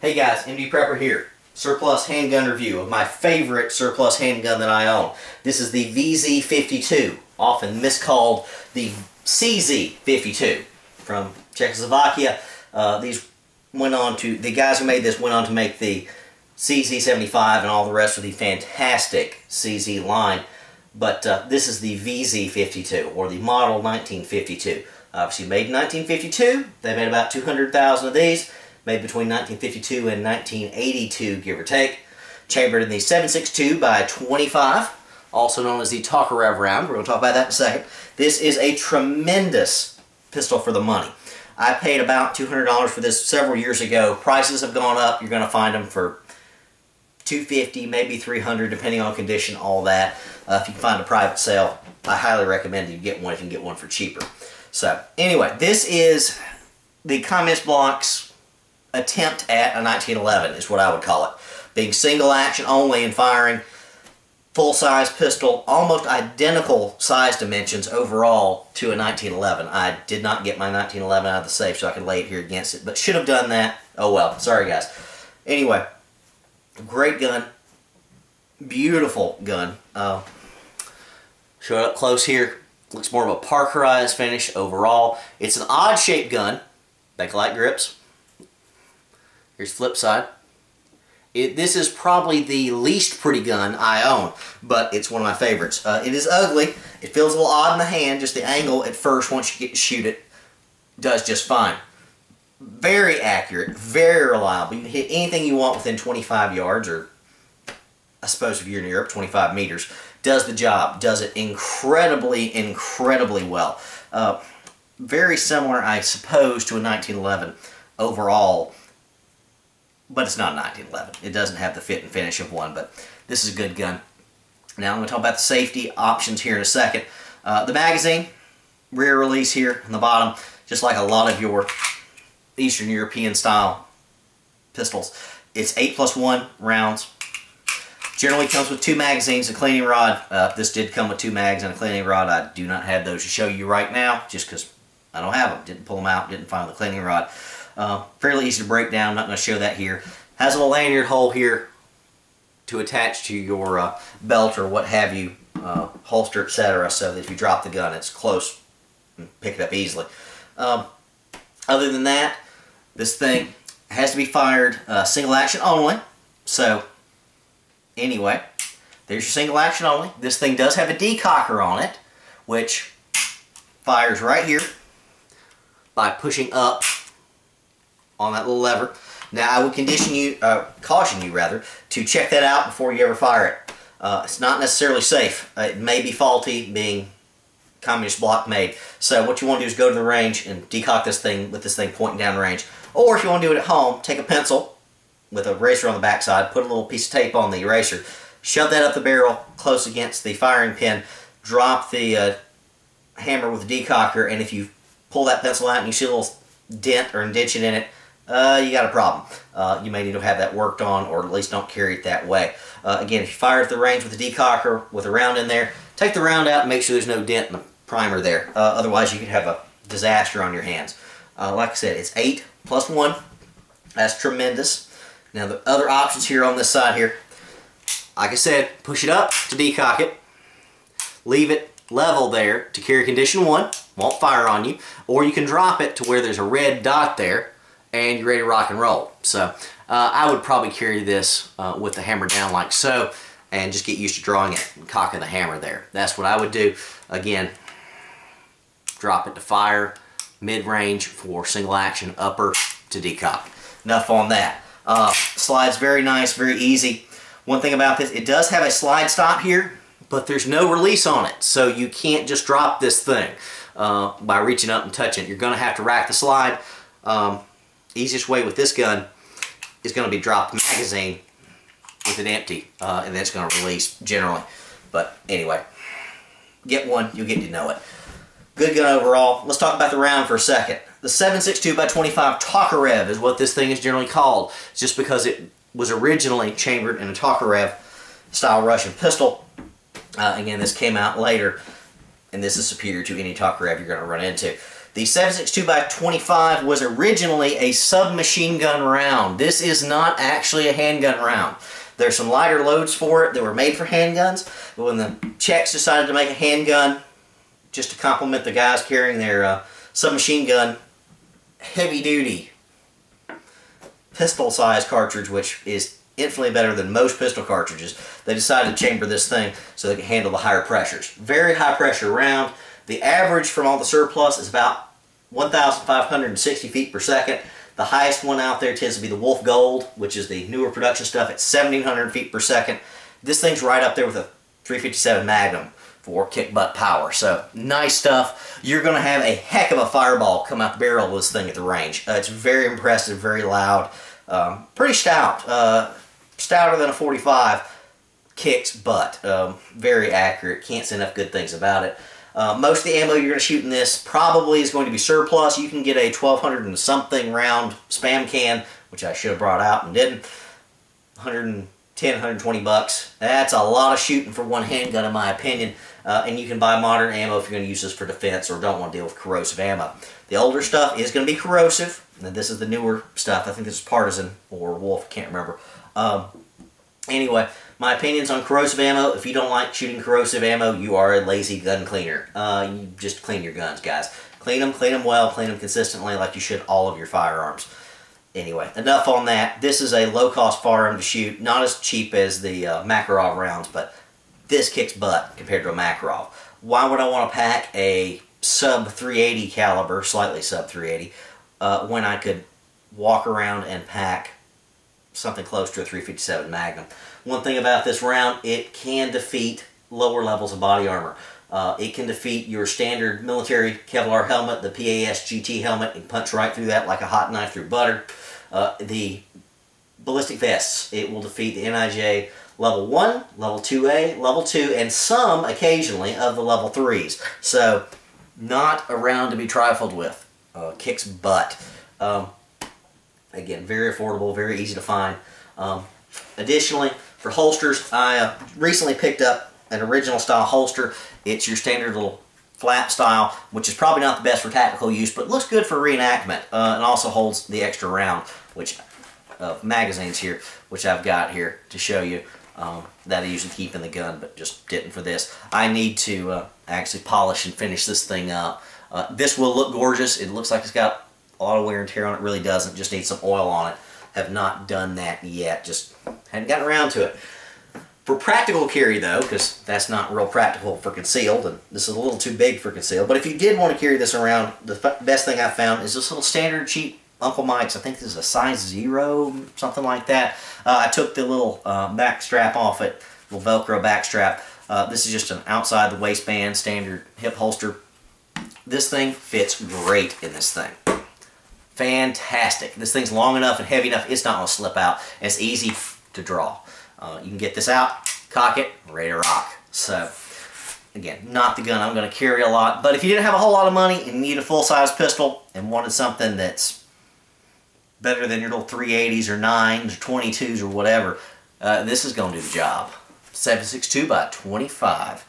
Hey guys, MD Prepper here. Surplus handgun review of my favorite surplus handgun that I own. This is the VZ52, often miscalled the CZ52 from Czechoslovakia. The guys who made this went on to make the CZ75 and all the rest of the fantastic CZ line. But this is the VZ52, or the model 1952. Obviously made in 1952. They made about 200,000 of these. Made between 1952 and 1982, give or take. Chambered in the 7.62 by 25, also known as the Tokarev round. We're going to talk about that in a second. This is a tremendous pistol for the money. I paid about $200 for this several years ago. Prices have gone up. You're going to find them for $250, maybe $300, depending on condition, all that. If you can find a private sale, I highly recommend you get one if you can get one for cheaper. So, anyway, this is the Communist Block's attempt at a 1911 is what I would call it. Being single action only and firing full-size pistol, almost identical size dimensions overall to a 1911. I did not get my 1911 out of the safe so I could lay it here against it, but should have done that. Oh well, sorry guys. Anyway, great gun. Beautiful gun. Show it up close here. Looks more of a Parkerized finish overall. It's an odd-shaped gun. Bakelite grips. Here's the flip side. This is probably the least pretty gun I own, but it's one of my favorites. It is ugly. It feels a little odd in the hand. Just the angle at first, once you get to shoot it, does just fine. Very accurate, very reliable. You can hit anything you want within 25 yards, or I suppose if you're in Europe, 25 meters. Does the job. Does it incredibly, incredibly well. Very similar, I suppose, to a 1911 overall. But it's not a 1911. It doesn't have the fit and finish of one, but this is a good gun. Now I'm going to talk about the safety options here in a second. The magazine, rear release here on the bottom, just like a lot of your Eastern European style pistols. It's 8+1 rounds. Generally comes with 2 magazines, a cleaning rod. This did come with 2 mags and a cleaning rod. I do not have those to show you right now, just because I don't have them. Didn't pull them out, didn't find the cleaning rod. Fairly easy to break down. I'm not going to show that here. Has a little lanyard hole here to attach to your belt or what have you, holster, etc. So that if you drop the gun, it's close and pick it up easily. Other than that, this thing has to be fired single action only. So anyway, there's your single action only. This thing does have a decocker on it, which fires right here by pushing up on that little lever. Now I would caution you to check that out before you ever fire it. It's not necessarily safe. It may be faulty, being Communist Block made. So what you want to do is go to the range and decock this thing with this thing pointing down the range. Or if you want to do it at home, take a pencil with an eraser on the backside, put a little piece of tape on the eraser, shove that up the barrel close against the firing pin, drop the hammer with the decocker, and if you pull that pencil out and you see a little dent or indentation in it, you got a problem. You may need to have that worked on, or at least don't carry it that way. Again, if you fire at the range with a decocker with a round in there, take the round out and make sure there's no dent in the primer there. Otherwise, you could have a disaster on your hands. Like I said, it's 8+1. That's tremendous. Now, the other options here on this side here, like I said, push it up to decock it. Leave it level there to carry condition 1. Won't fire on you. Or you can drop it to where there's a red dot there and you're ready to rock and roll. So I would probably carry this with the hammer down like so, and just get used to drawing it and cocking the hammer there. That's what I would do. Again, drop it to fire, mid-range for single action, upper to decock. Enough on that. Slides very nice, very easy. One thing about this, it does have a slide stop here, but there's no release on it, so you can't just drop this thing by reaching up and touching it. You're going to have to rack the slide. Easiest way with this gun is going to be drop the magazine with it empty, and then it's going to release generally. But anyway, get one, you'll get to know it. Good gun overall. Let's talk about the round for a second. The 7.62 by 25 Tokarev is what this thing is generally called. It's just because it was originally chambered in a Tokarev style Russian pistol. Again, this came out later, and this is superior to any Tokarev you're going to run into. The 7.62x25 was originally a submachine gun round. This is not actually a handgun round. There's some lighter loads for it that were made for handguns, but when the Czechs decided to make a handgun just to complement the guys carrying their submachine gun heavy-duty pistol-sized cartridge, which is infinitely better than most pistol cartridges, they decided to chamber this thing so they could handle the higher pressures. Very high pressure round. The average from all the surplus is about 1,560 feet per second. The highest one out there tends to be the Wolf Gold, which is the newer production stuff at 1,700 feet per second. This thing's right up there with a 357 Magnum for kick butt power. So nice stuff. You're going to have a heck of a fireball come out the barrel of this thing at the range. It's very impressive, very loud, pretty stout. Stouter than a 45. Kicks butt. Very accurate. Can't say enough good things about it. Most of the ammo you're going to shoot in this probably is going to be surplus. You can get a 1,200 and something round spam can, which I should have brought out and didn't. 110, 120 bucks. That's a lot of shooting for one handgun in my opinion. And you can buy modern ammo if you're going to use this for defense or don't want to deal with corrosive ammo. The older stuff is going to be corrosive. And this is the newer stuff. I think this is Partisan or Wolf. I can't remember. Anyway, my opinions on corrosive ammo. If you don't like shooting corrosive ammo, you are a lazy gun cleaner. You just clean your guns, guys. Clean them well, clean them consistently like you should all of your firearms. Anyway, enough on that. This is a low-cost firearm to shoot. Not as cheap as the Makarov rounds, but this kicks butt compared to a Makarov. Why would I want to pack a sub-380 caliber, slightly sub-380, when I could walk around and pack something close to a 357 Magnum? One thing about this round, it can defeat lower levels of body armor. It can defeat your standard military Kevlar helmet, the PAS GT helmet, and punch right through that like a hot knife through butter. The ballistic vests, it will defeat the NIJ level 1, level 2A, level 2, and some, occasionally, of the level 3s. So, not around to be trifled with. Kicks butt. Again, very affordable, very easy to find. Additionally, for holsters, I recently picked up an original style holster. It's your standard little flap style, which is probably not the best for tactical use, but looks good for reenactment. And also holds the extra round, which magazines here, which I've got here to show you. That I usually keep in the gun, but just didn't for this. I need to actually polish and finish this thing up. This will look gorgeous. It looks like it's got a lot of wear and tear on it. Really doesn't. Just needs some oil on it. Have not done that yet. Just hadn't gotten around to it. For practical carry though, because that's not real practical for concealed, and this is a little too big for concealed, but if you did want to carry this around, the best thing I found is this little standard cheap Uncle Mike's. I think this is a size 0, something like that. I took the little back strap off it, little Velcro back strap. This is just an outside the waistband standard hip holster. This thing fits great in this thing. Fantastic. This thing's long enough and heavy enough, it's not going to slip out. And it's easy to draw. You can get this out, cock it, ready to rock. So, again, not the gun I'm going to carry a lot. But if you didn't have a whole lot of money and need a full-size pistol and wanted something that's better than your little 380s or 9s or 22s or whatever, this is going to do the job. 7.62x25.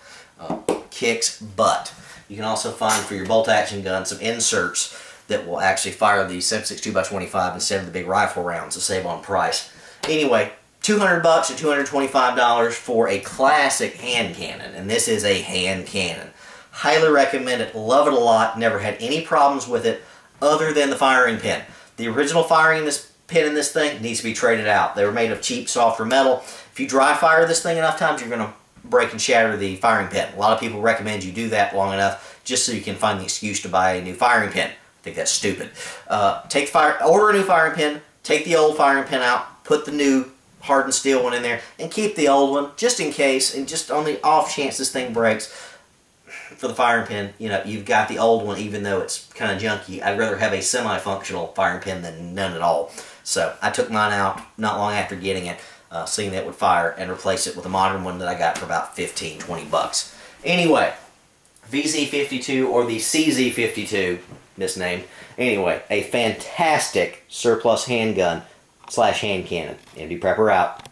Kicks butt. You can also find for your bolt-action gun some inserts that will actually fire the 7.62x25 instead of the big rifle rounds to save on price. Anyway, $200 to $225 for a classic hand cannon, and this is a hand cannon. Highly recommend it. Love it a lot. Never had any problems with it other than the firing pin. The original firing pin in this thing needs to be traded out. They were made of cheap, softer metal. If you dry fire this thing enough times, you're going to break and shatter the firing pin. A lot of people recommend you do that long enough just so you can find the excuse to buy a new firing pin. I think that's stupid. Order a new firing pin, take the old firing pin out, put the new hardened steel one in there, and keep the old one just in case, and just on the off chance this thing breaks. For the firing pin, you know, you've got the old one, even though it's kind of junky. I'd rather have a semi-functional firing pin than none at all. So I took mine out not long after getting it, seeing that it would fire, and replaced it with a modern one that I got for about 15, 20 bucks. Anyway, VZ52 or the CZ52, misnamed. Anyway, a fantastic surplus handgun / hand cannon. MD Prepper out.